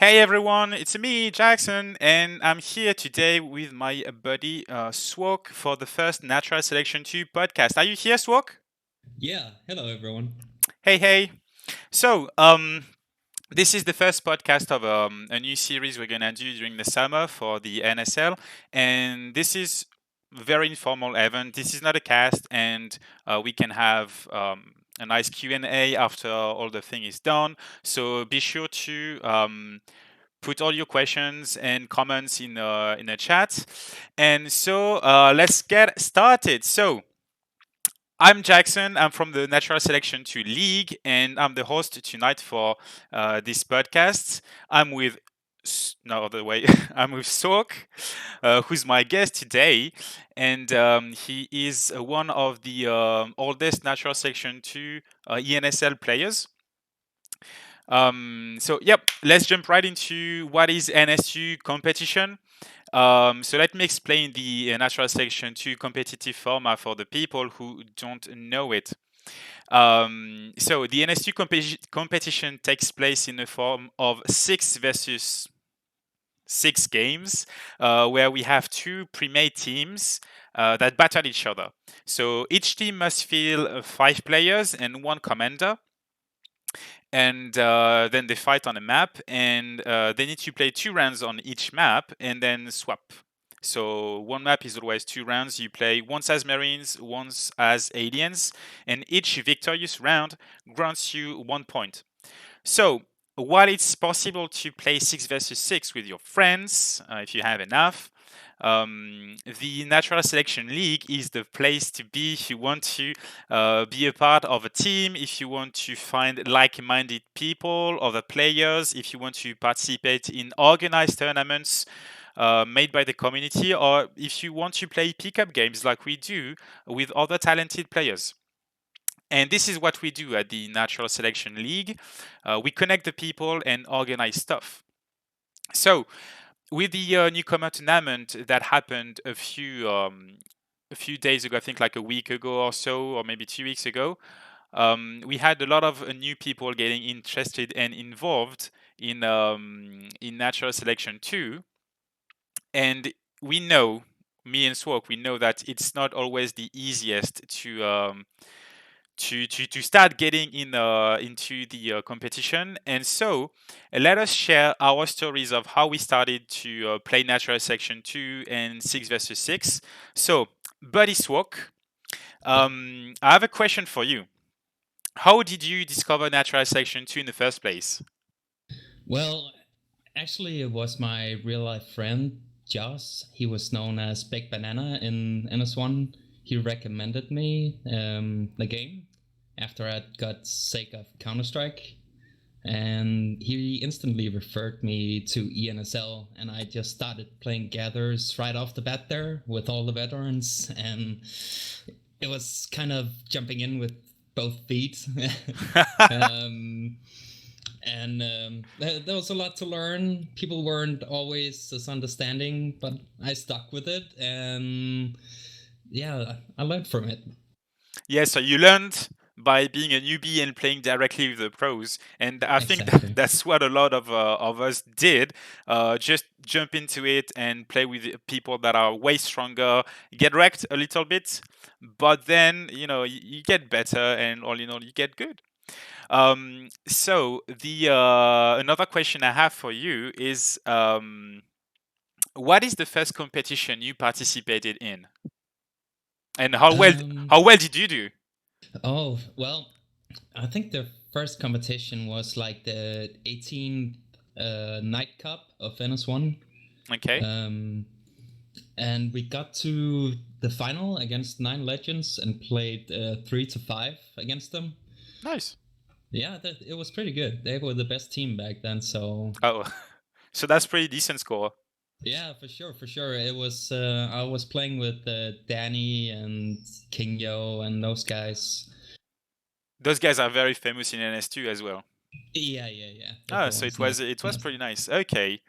Hey everyone, it's me, Jackson, and I'm here today with my buddy Swalk for the first Natural Selection 2 podcast. Are you here, Swalk? Yeah, hello everyone. Hey, hey. So, this is the first podcast of a new series we're gonna do during the summer for the NSL, and this is very informal event. This is not a cast, and we can have a nice Q&A after all the thing is done. So be sure to put all your questions and comments in the chat. And so let's get started. So I'm Jackson. I'm from the Natural Selection 2 League, and I'm the host tonight for this podcast. I'm with no other way. I'm with Sork, who's my guest today, and he is one of the oldest Natural Selection 2 ENSL players. Yep, let's jump right into what is NSU competition. So let me explain the Natural Selection 2 competitive format for the people who don't know it. So the NSU competition takes place in the form of 6 versus 6 games, where we have two pre-made teams that battle each other. So each team must field 5 players and one commander, and then they fight on a map, and they need to play 2 rounds on each map and then swap. So one map is always 2 rounds. You play once as Marines, once as Aliens, and each victorious round grants you 1 point. So while it's possible to play 6 versus 6 with your friends, if you have enough, the Natural Selection League is the place to be if you want to be a part of a team, if you want to find like minded people, other players, if you want to participate in organized tournaments. Made by the community, or if you want to play pickup games like we do with other talented players. And this is what we do at the Natural Selection League. We connect the people and organize stuff. So, with the newcomer tournament that happened a few days ago, I think like a week ago or so, or maybe 2 weeks ago, we had a lot of new people getting interested and involved in natural selection too. And we know, me and Swok, we know that it's not always the easiest to start getting into the competition. And so let us share our stories of how we started to play natural section 2 and 6 versus 6. So buddy Swok, Yeah. I have a question for you. How did you discover natural section 2 in the first place? Well, actually, it was my real life friend, Joss. He was known as Big Banana in NS1. He recommended me the game after I got sick of Counter Strike. And he instantly referred me to ENSL, and I just started playing gathers right off the bat there with all the veterans, and it was kind of jumping in with both feet. um, and there was a lot to learn. People weren't always as understanding, but I stuck with it, and yeah, I learned from it. Yeah, so you learned by being a newbie and playing directly with the pros, and I think Exactly. that's what a lot of us did. Just jump into it and play with people that are way stronger, get wrecked a little bit, but then you get better, and all in all, you get good. So the another question I have for you is, what is the first competition you participated in, and Um, how well did you do? oh, well, I think the first competition was like the 18th Night Cup of NS1. Okay, Um, and we got to the final against Nine Legends and played 3-5 against them. nice. Yeah, it was pretty good. They were the best team back then. So Oh, so that's pretty decent score. yeah, for sure, for sure. It was I was playing with Danny and King Yo and those guys. Those guys are very famous in NS2 as well. Yeah, yeah, yeah. They're Ah, the so ones it was not. pretty nice. Okay.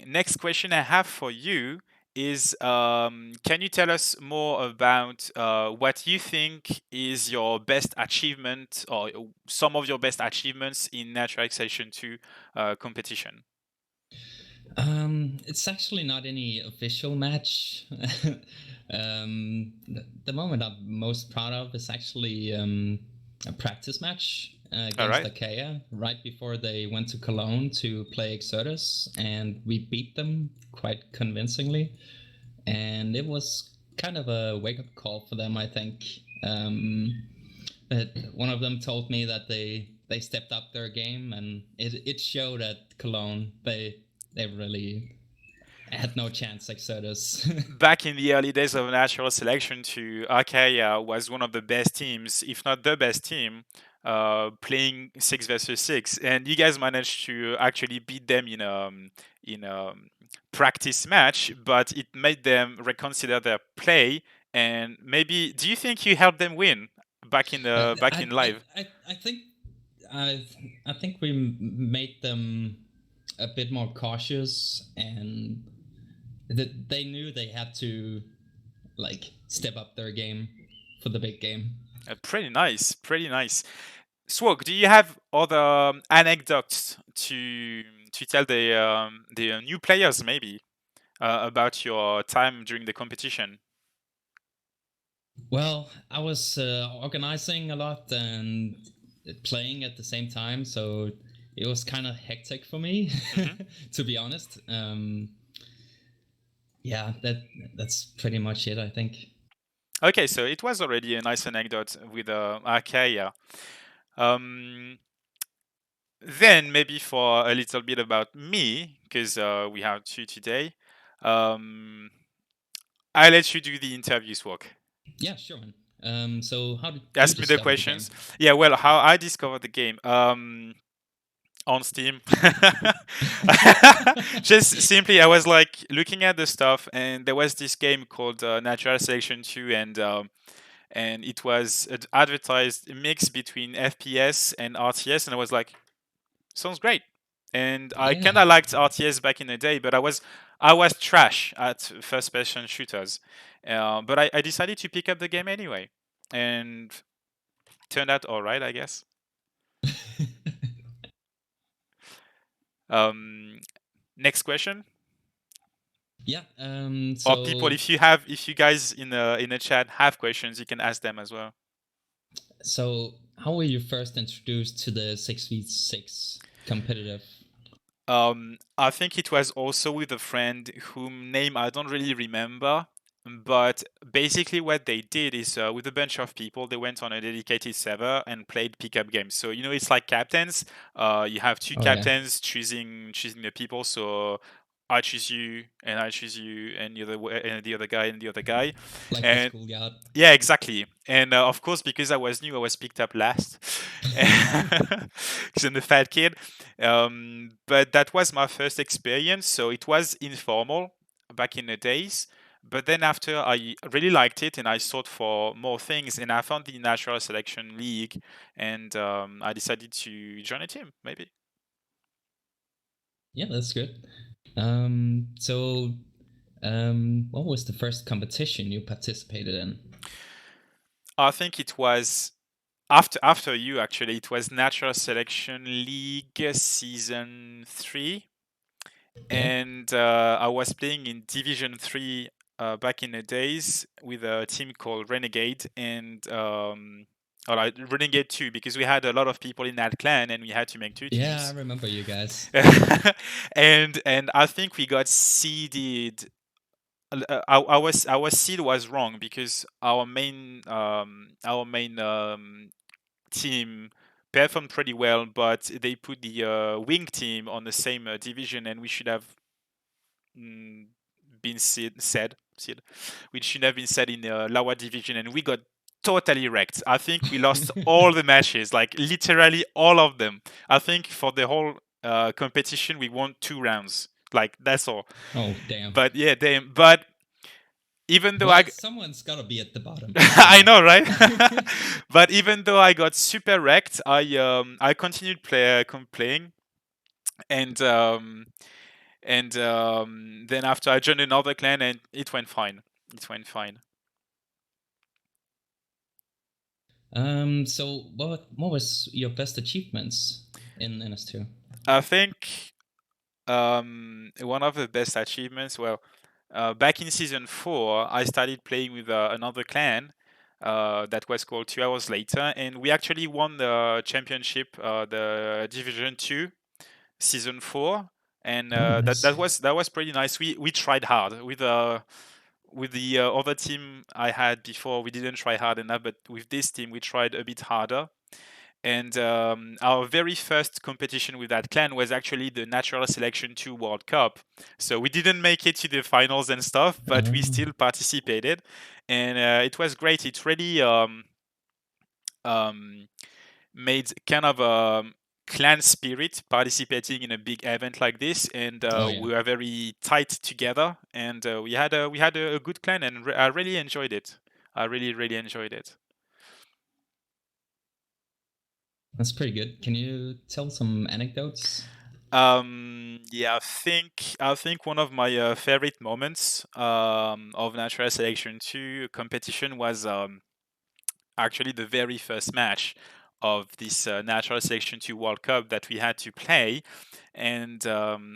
Next question I have for you is can you tell us more about what you think is your best achievement or some of your best achievements in Natural Acceleration 2 competition? It's actually not any official match. The moment I'm most proud of is actually a practice match All against right. Achaia right before they went to Cologne to play Exodus, and we beat them quite convincingly. And it was kind of a wake up call for them, I think. But one of them told me that they stepped up their game, and it showed at Cologne. They really had no chance, Exodus. Back in the early days of natural selection, to Achaia was one of the best teams, if not the best team, playing 6 versus 6, and you guys managed to actually beat them in a practice match, but it made them reconsider their play. And maybe, do you think you helped them win back in live? I think I I think we made them a bit more cautious, and they knew they had to like step up their game for the big game. Pretty nice, pretty nice. Swag, do you have other anecdotes to tell the new players maybe about your time during the competition? Well, I was organizing a lot and playing at the same time, so it was kind of hectic for me, Hmm. to be honest. Yeah, that's pretty much it, I think. Okay, so it was already a nice anecdote with Achaia. Um, then maybe for a little bit about me, because we have two today. Um, I'll let you do the interview, Swag. Yeah, sure, man. So how did you Ask me the discover the game? questions. Yeah, well, how I discovered the game. On Steam. Just simply, I was like looking at the stuff, and there was this game called Natural Selection 2, and it was advertised a mix between FPS and RTS, and I was like, sounds great. And I kind Yeah. of liked RTS back in the day, but I was trash at first-person shooters. But I decided to pick up the game anyway, and turned out all right, I guess. Um, Next question. Yeah. Or people, So if you guys in the chat have questions, you can ask them as well. how were you first introduced to the 6v6 competitive? I think it was also with a friend whom name I don't really remember, but basically what they did is with a bunch of people, they went on a dedicated server and played pickup games. So it's like captains. You have two Oh yeah, captains choosing the people. So I choose you, and I choose you, and the other guy, and the other guy, like the and schoolyard. yeah, exactly. And of course, because I was new, I was picked up last because I'm the fat kid. But that was my first experience, so it was informal back in the days. But then after, I really liked it, and I sought for more things, and I found the Natural Selection League, and I decided to join a team, maybe. Yeah, that's good. So what was the first competition you participated in? I think it was after you actually. It was Natural Selection League season 3, Yeah. and I was playing in Division 3 back in the days with a team called Renegade, and or like Renegade 2, because we had a lot of people in that clan and we had to make two Yeah, I teams. remember you guys. And I think we got seeded. Our seed was wrong because our main team performed pretty well, but they put the wing team on the same division, and we should have mm, been said, which should have been said in the lower division, and we got totally wrecked. I think we lost all the matches, like literally all of them. I think for the whole competition, we won 2 rounds. Like that's all. Oh damn. But yeah, damn. But even though Well, someone's gotta be at the bottom, you I know. know, right? But even though I got super wrecked, I continued playing, and And then after I joined another clan, and it went fine. It went fine. So what was your best achievements in NS2? I think one of the best achievements. Well, back in season 4, I started playing with another clan that was called 2 hours later, and we actually won the championship, the Division 2, season 4, and Oh, that nice. that was pretty nice. We tried hard with the other team I had before. We didn't try hard enough, but with this team, we tried a bit harder. And our very first competition with that clan was actually the Natural Selection 2 World Cup. So we didn't make it to the finals and stuff, but we Oh, still participated. And it was great. It really um, made kind of a clan spirit participating in a big event like this. And oh yeah, we were very tight together. And we had a good clan, and I really enjoyed it. I really, really enjoyed it. that's pretty good. Can you tell some anecdotes? Yeah, I think one of my favorite moments of Natural Selection 2 competition was actually the very first match of this Natural Selection 2 World Cup that we had to play. And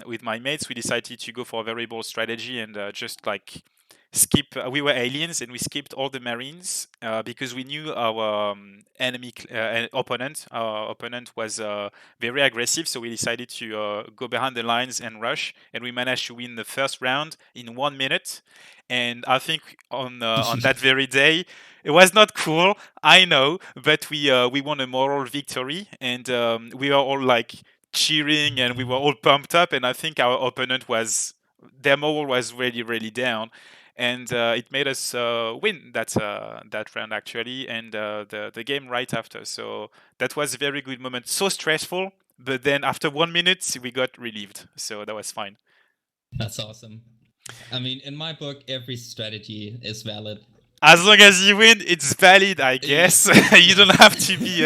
with my mates, we decided to go for a very bold strategy and just like skip. We were aliens and we skipped all the Marines because we knew our opponent. Our opponent was very aggressive, so we decided to go behind the lines and rush. And we managed to win the first round in 1 minute. And I think on that very day, it was not cool, I know, but we won a moral victory, and we were all like cheering, and we were all pumped up. And I think our opponent was their moral was really really down, and it made us win that round actually, and the game right after. So that was a very good moment. So stressful, but then after 1 minute we got relieved, so that was fine. That's awesome. I mean, in my book, every strategy is valid. As long as you win, it's valid, I Yeah, guess. you yeah. don't have to be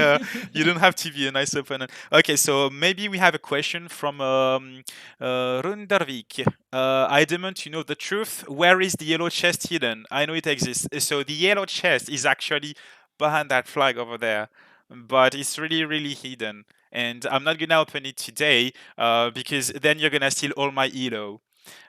you don't have to be a nice opponent. Okay, so maybe we have a question from Rundarvik. I demand to know the truth. Where is the yellow chest hidden? I know it exists. So the yellow chest is actually behind that flag over there, but it's really really hidden. And I'm not gonna open it today because then you're gonna steal all my elo.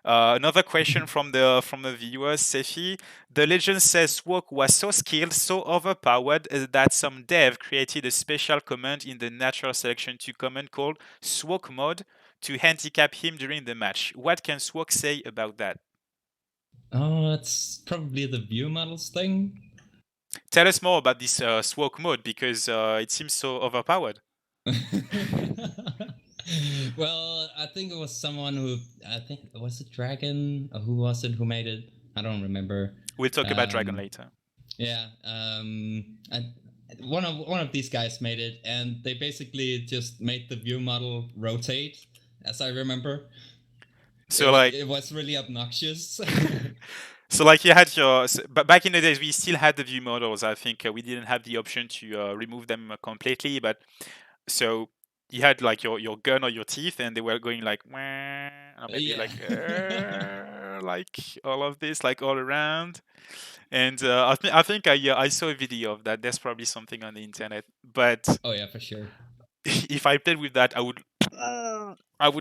Another question from the viewer, Sefi. The legend says Swalk was so skilled, so overpowered that some dev created a special command in the Natural Selection 2 command called Swalk mode to handicap him during the match. What can Swalk say about that? Oh, it's probably the view models thing. Tell us more about this Swalk mode because it seems so overpowered. Well, I think it was someone who I think was it Dragon or who was it who made it? I don't remember. We'll talk about Dragon Um, later. yeah, and one of these guys made it, and they basically just made the view model rotate, as I remember. So like It was really obnoxious. So like you had but back in the days we still had the view models. I think we didn't have the option to remove them completely, but so you had like your gun or your teeth, and they were going like, "Wah," or maybe Yeah. like all of this, like all around. And I think I saw a video of that. There's probably something on the internet, but Oh yeah, for sure. if I played with that, I would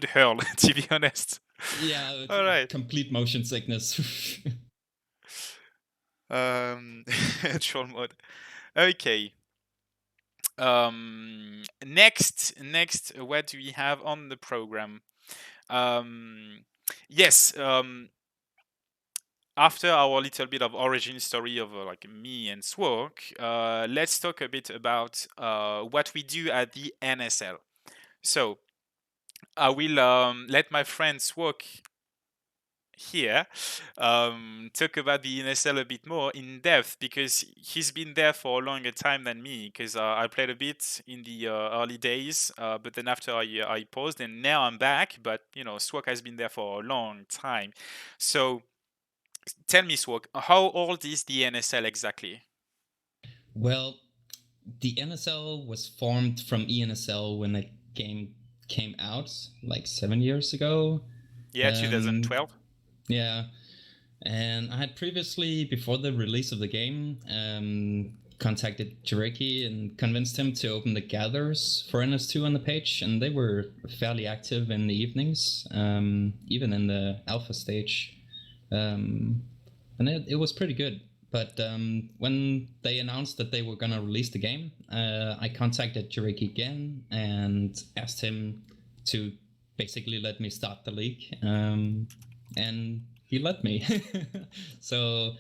hurl. To be honest. Yeah, it's All right. complete motion sickness. Um, troll mode. Okay. Next, what do we have on the program? Um, yes. After our little bit of origin story of like me and Swalk, let's talk a bit about what we do at the NSL. So I will let my friend Swalk here talk about the NSL a bit more in depth because he's been there for a longer time than me because I played a bit in the early days, but then after I paused and now I'm back. But Swak has been there for a long time. So tell me, Swak, how old is the NSL exactly? Well, the NSL was formed from ENSL when the game came out like 7 years ago. Yeah, Um, 2012. yeah, and I had previously, before the release of the game, contacted Jireki and convinced him to open the gathers for NS2 on the page, and they were fairly active in the evenings, even in the alpha stage. And it was pretty good. But when they announced that they were going to release the game, I contacted Jireki again and asked him to basically let me start the league. And he let me. So,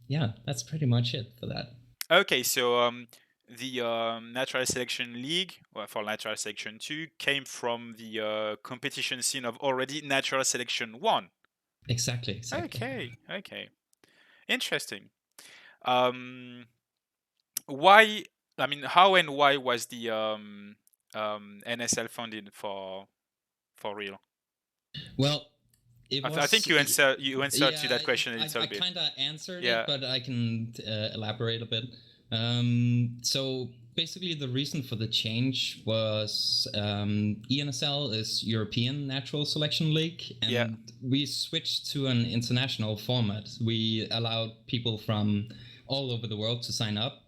yeah, that's pretty much it for that. Okay, so the Natural Selection League, well, for Natural Selection 2, came from the competition scene of already Natural Selection 1. Exactly. Okay. Interesting. Um, why, I mean, how and why was the NSL funded for real? Well, it I think was you answered to yeah, that question a little I bit. kind of answered it, Yeah. but I can elaborate a bit. So basically, the reason for the change was ENSL is European Natural Selection League, Yeah. and we switched to an international format. We allowed people from all over the world to sign up.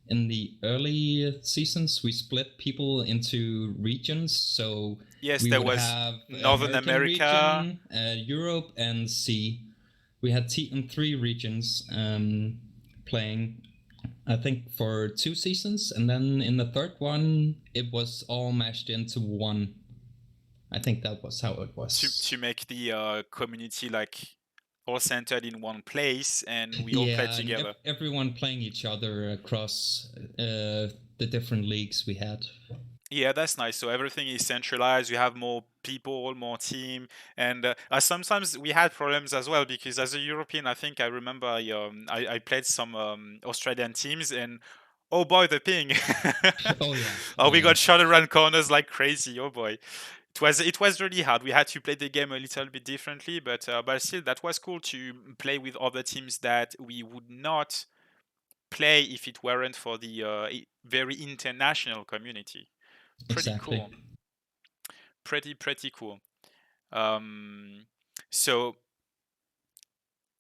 In the early seasons, we split people into regions. So Yes, we there would was have Northern American America. region, Europe, and C. We had three regions playing, I think, for 2 seasons, and then in the third one, it was all mashed into one. I think that was how it to was. make the community like all centered in one place and we all play Yeah, and together. everyone playing each other across the different leagues we had. Yeah, that's nice. So everything is centralized. You have more people, more team, and sometimes we had problems as well because as a European, I think I remember I played some Australian teams and oh boy, the ping! Oh yeah, Oh, oh we yeah, got shot around corners like crazy. Oh boy. It was really hard. We had to play the game a little bit differently, but still that was cool to play with other teams that we would not play if it weren't for the very international community. Pretty exactly. cool. Pretty cool. Um, so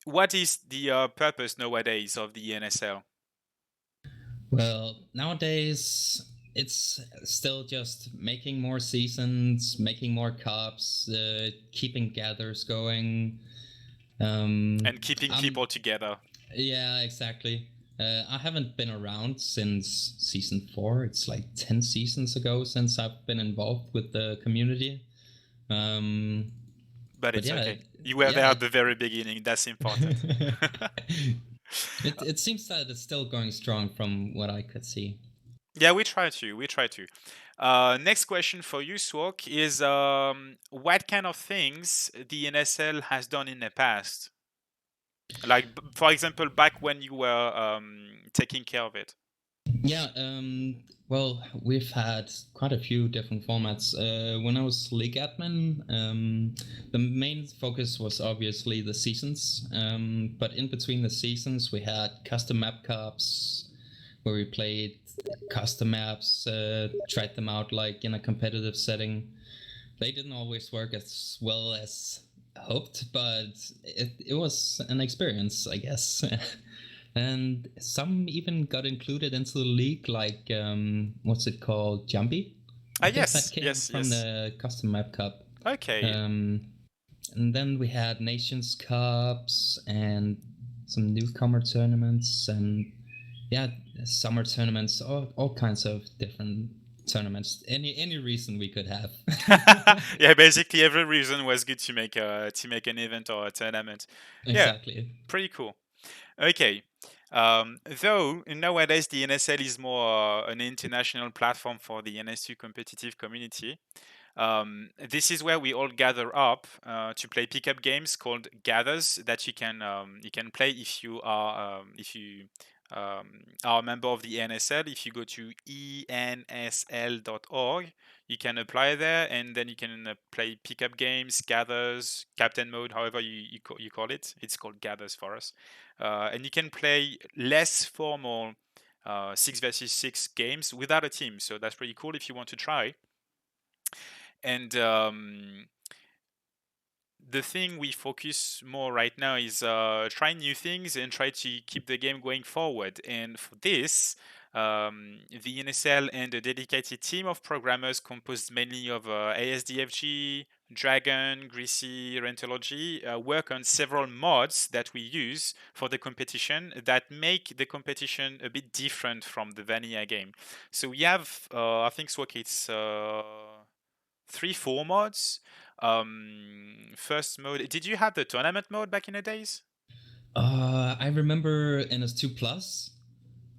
what is the purpose nowadays of the NSL? Well, nowadays it's still just making more seasons, making more cups, keeping gathers going. And keeping I'm people together. Yeah, exactly. I haven't been around since season 4. It's like 10 seasons ago since I've been involved with the community. Um, But but it's yeah, okay. You were there yeah, at the very beginning. That's important. it seems that it's still going strong from what I could see. Yeah, we try to. We try to. Next question for you, Swalk, is what kind of things the NSL has done in the past? Like, for example, back when you were taking care of it. Yeah, well, we've had quite a few different formats. When I was league admin, the main focus was obviously the seasons. But in between the seasons, we had custom map cups where we played custom maps, tried them out like in a competitive setting. They didn't always work as well as hoped, but it was an experience, I guess. And some even got included into the league, like what's it called, Jumpy? Ah, I think that yes, came yes, from yes. the custom map cup. Okay. Um, and then we had Nations Cups and some newcomer tournaments and yeah, summer tournaments, all kinds of different tournaments. Any reason we could have. Yeah, basically every reason was good to make an event or a tournament. Yeah, Exactly. pretty cool. Okay. Though nowadays the NSL is more an international platform for the NSU competitive community. This is where we all gather up to play pickup games called gathers that you can play if you are a member of the NSL. If you go to ensl.org, you can apply there, and then you can play pickup games, gathers, captain mode, however you call it. It's called gathers for us, and you can play less formal 6 versus 6 games without a team. So that's pretty cool if you want to try. And the thing we focus more right now is trying new things and try to keep the game going forward. And for this, the NSL and a dedicated team of programmers composed mainly of ASDFG, Dragon, Greasy, Rentology work on several mods that we use for the competition that make the competition a bit different from the vanilla game. So we have, I think, Swak, it's 3, 4 mods. First mode. Did you have the tournament mode back in the days? I remember NS2 Plus.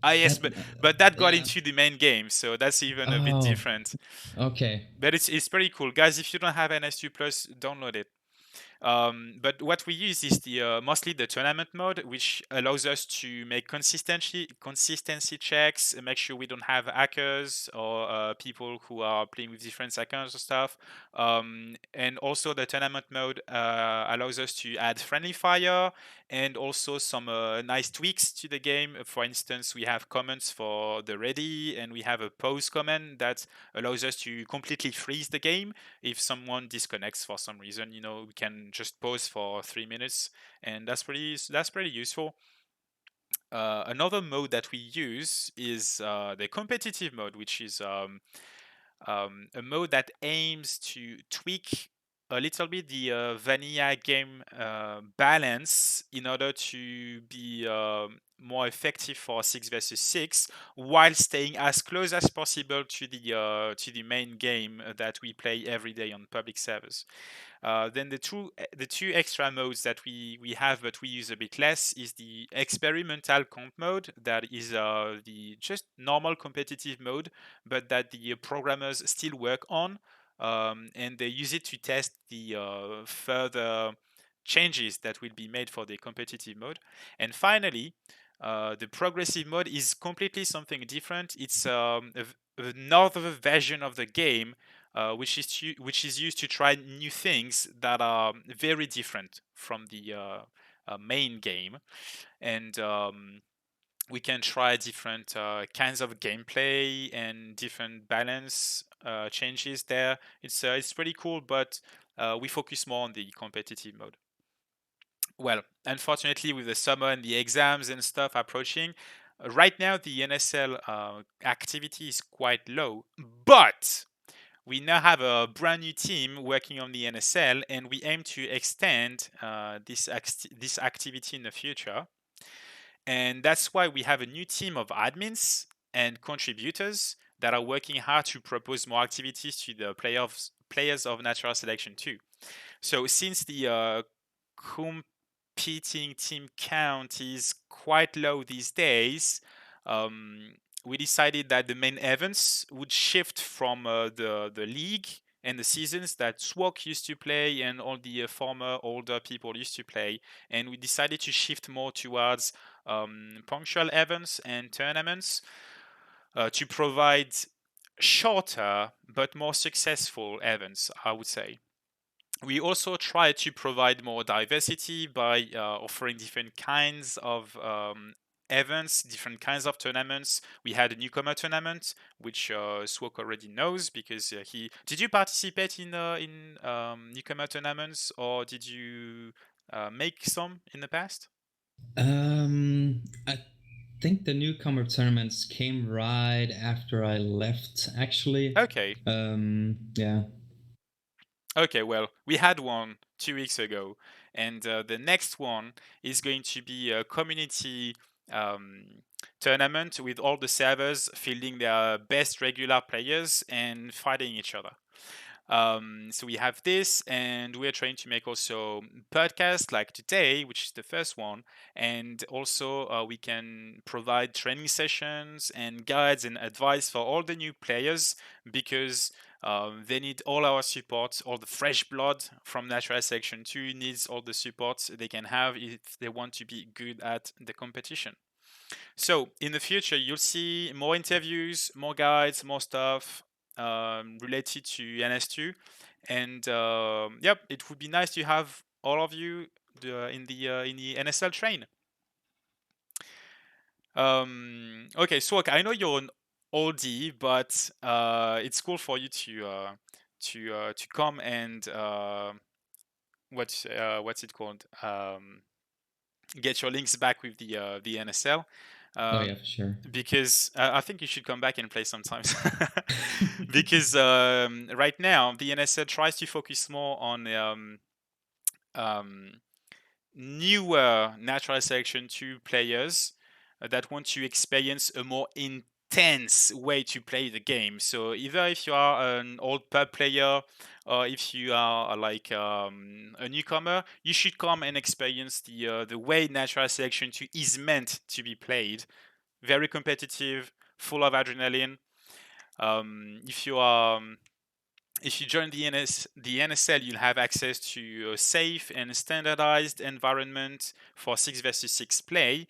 Ah, yes, That but that got yeah. into the main game, so that's even a bit Oh, different. okay. But it's pretty cool, guys. If you don't have NS2 Plus, download it. But what we use is the mostly the tournament mode, which allows us to make consistency checks, and make sure we don't have hackers or people who are playing with different accounts or stuff. And also the tournament mode allows us to add friendly fire and also some nice tweaks to the game. For instance, we have comments for the ready, and we have a pause command that allows us to completely freeze the game if someone disconnects for some reason. We can just pause for 3 minutes, and that's pretty useful. Another mode that we use is the competitive mode, which is a mode that aims to tweak a little bit the vanilla game balance in order to be more effective for 6 versus 6, while staying as close as possible to the main game that we play every day on public servers. Then the two extra modes that we have, but we use a bit less, is the experimental comp mode. That is the just normal competitive mode, but that the programmers still work on, and they use it to test the further changes that will be made for the competitive mode. And finally, the progressive mode is completely something different. It's another version of the game which is used to try new things that are very different from the main game, and we can try different kinds of gameplay and different balance changes there. It's pretty cool, but we focus more on the competitive mode. Well, unfortunately, with the summer and the exams and stuff approaching, right now the NSL activity is quite low, but we now have a brand new team working on the NSL, and we aim to extend this activity in the future. And that's why we have a new team of admins and contributors that are working hard to propose more activities to the players of Natural Selection 2. So since the competing team count is quite low these days, um, we decided that the main events would shift from the league and the seasons that Swalk used to play and all the former older people used to play, and we decided to shift more towards punctual events and tournaments to provide shorter but more successful events, I would say. We also try to provide more diversity by offering different kinds of events, different kinds of tournaments. We had a newcomer tournament, which Swok already knows because he. Did you participate in newcomer tournaments, or did you make some in the past? I think the newcomer tournaments came right after I left, actually. Okay. Yeah. Okay, well, we had one 2 weeks ago, and the next one is going to be a community um, tournament with all the servers fielding their best regular players and fighting each other. So we have this, and we're trying to make also podcasts like today, which is the first one, and also we can provide training sessions and guides and advice for all the new players because they need all our support. All the fresh blood from Natural Selection 2 needs all the support they can have if they want to be good at the competition. So in the future, you'll see more interviews, more guides, more stuff related to NS2, and yep, it would be nice to have all of you in the NSL train. Okay, so okay, I know you're an oldie, but it's cool for you to come and what's it called? Get your links back with the NSL. Oh Um, yeah, for sure. because I think you should come back and play sometimes. Because right now the NSL tries to focus more on um, newer natural selection 2 players that want to experience a more intense way to play the game. So either if you are an old pub player or if you are like a newcomer, you should come and experience the way natural selection 2 is meant to be played. Very competitive, full of adrenaline. If you are if you join the NSL, you'll have access to a safe and standardized environment for 6 versus 6 play.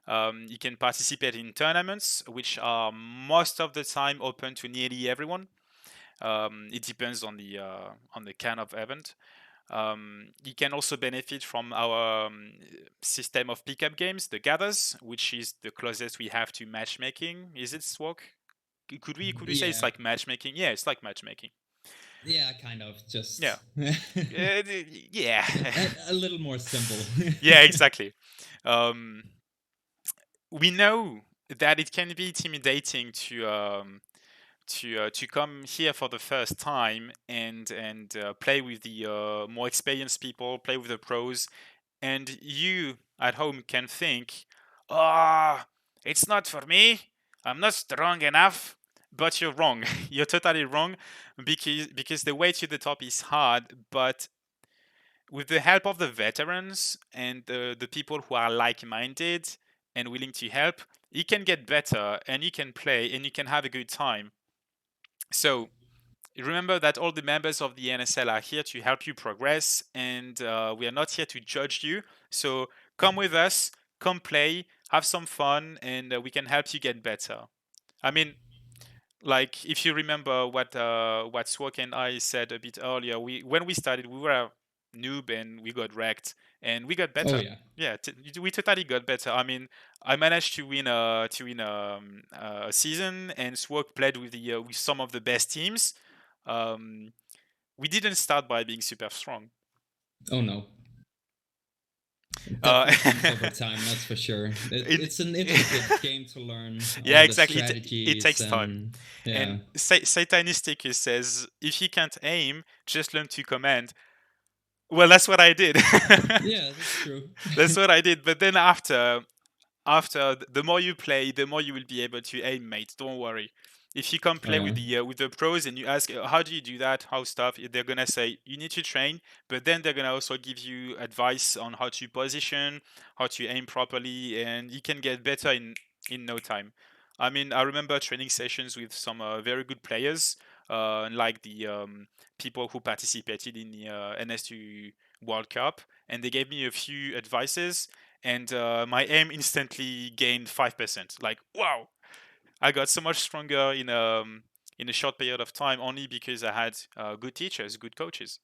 You can participate in tournaments, which are most of the time open to nearly everyone. It depends on the kind of event. You can also benefit from our system of pickup games, the Gathers, which is the closest we have to matchmaking. Is it Swalk? Could we say it's Yeah, like matchmaking? Yeah, it's like matchmaking. yeah, kind of. Yeah. Just Yeah. a little more simple. Yeah, exactly. Um, we know that it can be intimidating to come here for the first time and play with the more experienced people, play with the pros, and you at home can think, "Ah, it's not for me. I'm not strong enough." But you're wrong. You're totally wrong because the way to the top is hard, but with the help of the veterans and the people who are like-minded and willing to help, you can get better and you can play and you can have a good time. So remember that all the members of the NSL are here to help you progress, and we are not here to judge you. So come with us, come play, have some fun, and we can help you get better. I mean, like if you remember what Swok and I said a bit earlier, we when we started we were a noob and we got wrecked and we got Oh better. yeah. Yeah, we totally got better. I mean, I managed to win a season, and Swok played with some of the best teams. Um, we didn't start by being super strong. Oh no. It Uh, definitely comes over time, that's for sure. in, It's an intricate game to learn yeah, all the exactly. It strategies takes time. and yeah. And Satanistic says, if you can't aim, just learn to command. Well, that's what I did. Yeah, that's true. That's what I did. But then after the more you play, the more you will be able to aim, mate. Don't worry. If you come Oh play yeah. with the pros and you ask how do you do that, how stuff, they're gonna say you need to train, but then they're gonna also give you advice on how to position, how to aim properly, and you can get better in no time. I mean, I remember training sessions with some very good players, like the people who participated in the NS2 World Cup, and they gave me a few advices and my aim instantly gained 5%. Like, wow, I got so much stronger in a short period of time only because I had good teachers, good coaches.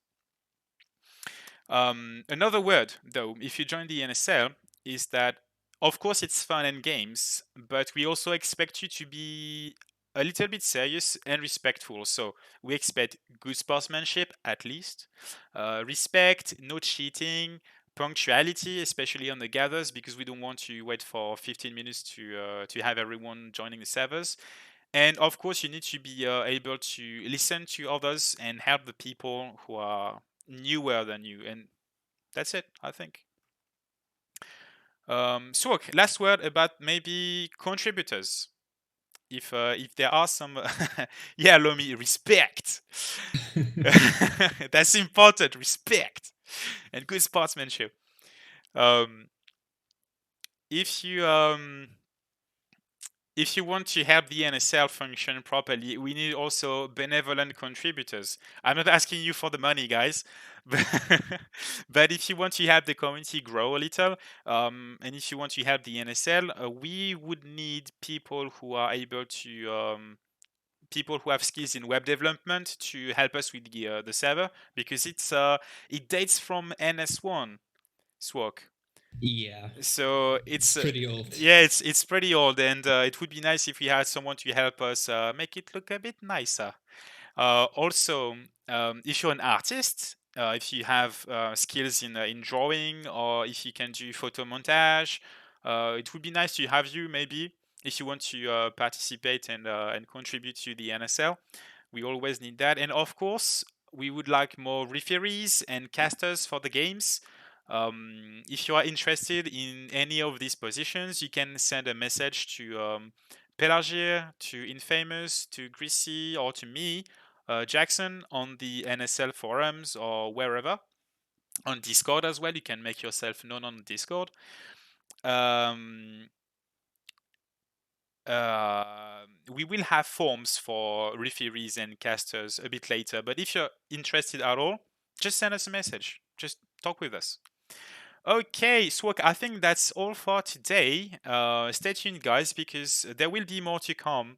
Another word, though, if you join the NSL, is that of course it's fun and games, but we also expect you to be a little bit serious and respectful. So we expect good sportsmanship at least, respect, no cheating, punctuality, especially on the gathers, because we don't want to wait for 15 minutes to have everyone joining the servers. And of course, you need to be able to listen to others and help the people who are newer than you. And that's it, I think. So, okay, last word about maybe contributors. If there are some, yeah, Lomi, respect. That's important, respect and good sportsmanship. Um, if you if you want to help the NSL function properly, we need also benevolent contributors. I'm not asking you for the money, guys, but if you want to help the community grow a little, and if you want to help the NSL, we would need people who are able to. People who have skills in web development to help us with the server because it dates from NS1 SWOC. Yeah. So It's it's pretty old. yeah, it's pretty old, and it would be nice if we had someone to help us make it look a bit nicer. Also, if you're an artist if you have skills in drawing, or if you can do photo montage. It would be nice to have you, maybe, if you want to participate and contribute to the NSL. We always need that. And of course, we would like more referees and casters for the games. If you are interested in any of these positions, you can send a message to Pelagier, to Infamous, to Greasy, or to me, Jackson, on the NSL forums or wherever. On Discord as well, you can make yourself known on Discord. Um, we will have forms for referees and casters a bit later, but if you're interested at all, just send us a message. Just talk with us. Okay, Swok, I think that's all for today. Stay tuned, guys, because there will be more to come.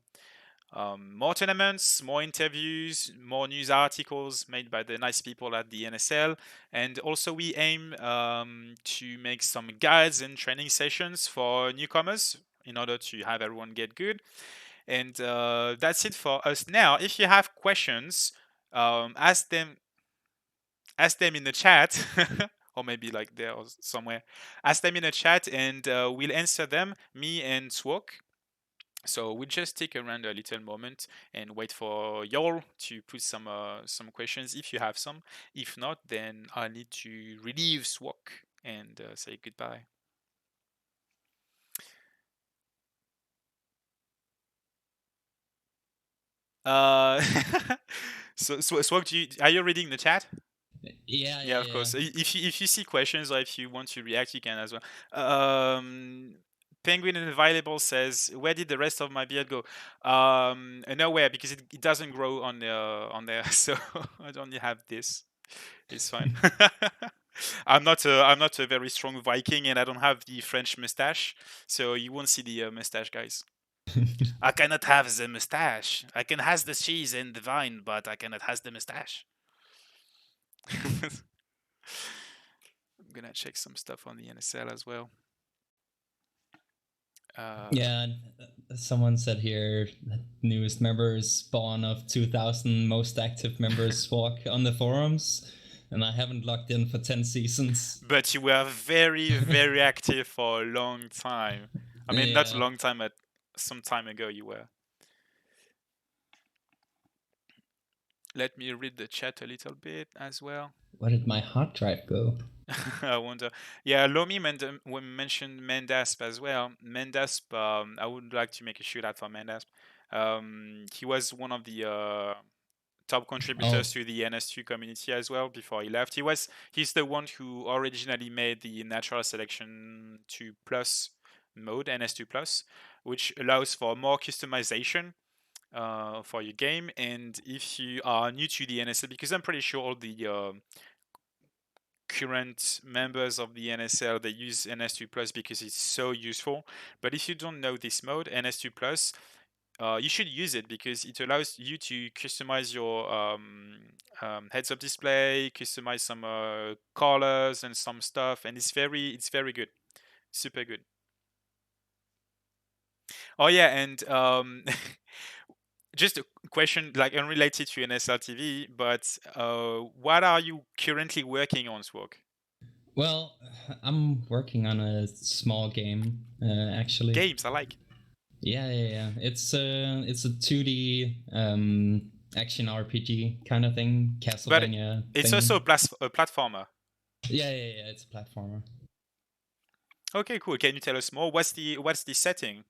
More tournaments, more interviews, more news articles made by the nice people at the NSL. And also, we aim to make some guides and training sessions for newcomers in order to have everyone get good. And that's it for us now. If you have questions, ask them in the chat. Or maybe like there or somewhere. Ask them in the chat, and we'll answer them, me and Swok. So we'll just take around a little moment and wait for y'all to put some questions if you have some. If not, then I need to relieve Swok and say goodbye. Uh, so Swok, are you reading the chat? Yeah, Yeah, yeah, of yeah. course. If you see questions or if you want to react, you can as well. Penguin Available says, "Where did the rest of my beard go?" Nowhere, because it doesn't grow on there. So I only have this. It's fine. I'm not a very strong Viking, and I don't have the French mustache, so you won't see the mustache, guys. I cannot have the mustache. I can has the cheese and the vine, but I cannot has the mustache. I'm gonna check some stuff on the NSL as well. Yeah, someone said here that newest members spawn of 2000 most active members walk on the forums, and I haven't logged in for 10 seasons. But you were very, very active for a long time. I mean, not a Yeah. long time, but some time ago you were. Let me read the chat a little bit as well. Where did my hard drive go? I wonder. Yeah, Lomi mentioned Mendasp as well. Mendasp, I would like to make a shout out for Mendasp. He was one of the top Oh, contributors to the NS2 community as well before he left. He's the one who originally made the natural selection 2 plus mode, NS2 plus, which allows for more customization for your game. And if you are new to the NSL, because I'm pretty sure all the current members of the NSL, they use NS2 plus because it's so useful. But if you don't know this mode, NS2 plus, you should use it because it allows you to customize your heads-up display, customize some colors and some stuff, and it's very good, super good. Oh yeah, and just a question like unrelated to NSL TV, but what are you currently working on, Swok? well, I'm working on a small game, actually. Games, I like. Yeah, yeah, yeah. It's a 2D action RPG kind of thing, But Castlevania it's also thing. a platformer. Yeah, yeah, yeah. It's a platformer. Okay, cool. Can you tell us more? What's the setting?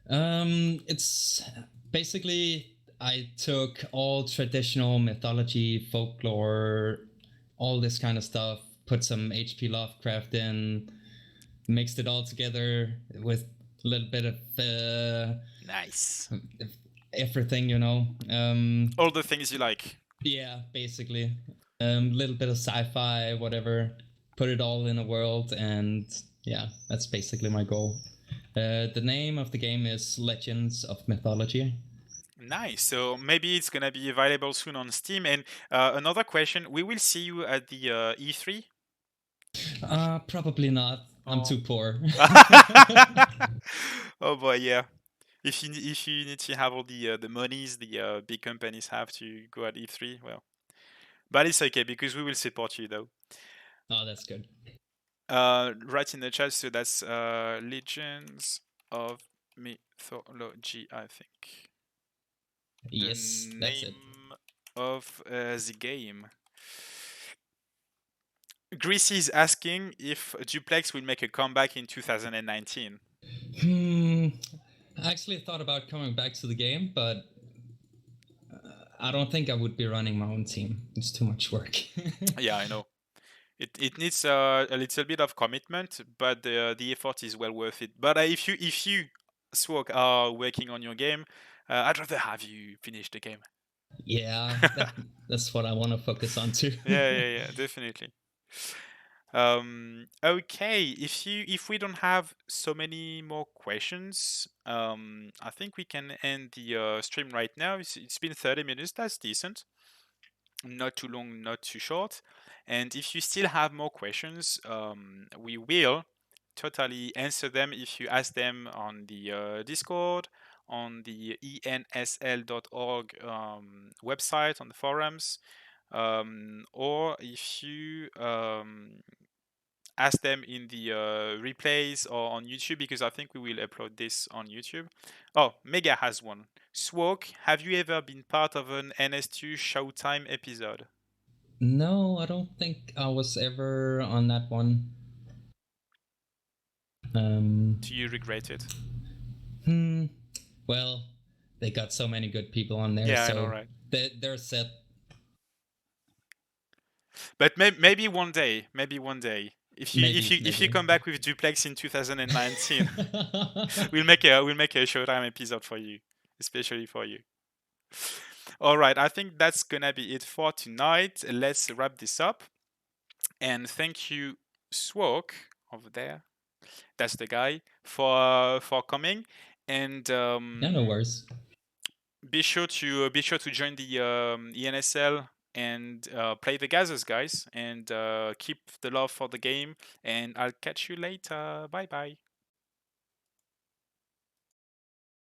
It's basically I took all traditional mythology, folklore, all this kind of stuff, put some H.P. Lovecraft in, mixed it all together with a little bit of Nice. everything, you know. All the things you like. Yeah, basically. Little bit of sci-fi, whatever. Put it all in a world, and yeah, that's basically my goal. The name of the game is Legends of Mythology. Nice. So maybe it's gonna be available soon on Steam. And another question: we will see you at the E3. Probably not. I'm Oh. too poor. Oh boy, yeah. If you need to have all the monies the big companies have to go at E3, well, But it's okay because we will support you though. Oh, that's good. Right in the chat. So that's Legends of Mythology, I think. The Yes, that's it. name of the game. Greasy is asking if Duplex will make a comeback in 2019. I actually thought about coming back to the game, but I don't think I would be running my own team. It's too much work. Yeah, I know. It needs a little bit of commitment, but the effort is well worth it. But if you Swalk are working on your game, I'd rather have you finish the game. Yeah, that's what I want to focus on too. Yeah, definitely. Okay, if we don't have so many more questions, I think we can end the stream right now. It's been 30 minutes. That's decent. Not too long, not too short. And if you still have more questions, we will totally answer them if you ask them on the Discord, on the ensl.org website, on the forums, or if you ask them in the replays or on YouTube, because I think we will upload this on YouTube. Oh, Mega has one. Swalk, have you ever been part of an NS2 Showtime episode? No, I don't think I was ever on that one. Do you regret it? Hmm. Well, they got so many good people on there, Yeah, I know, so right? they're set. But maybe one day, if you Maybe. come back with Duplex in 2019, we'll make a Showtime episode for you, especially for you. All right, I think that's gonna be it for tonight. Let's wrap this up. And thank you, Swalk, over there. That's the guy for coming. And Yeah, no worries. be sure to join the ENSL and play the gathers, guys. And keep the love for the game. And I'll catch you later. Bye bye.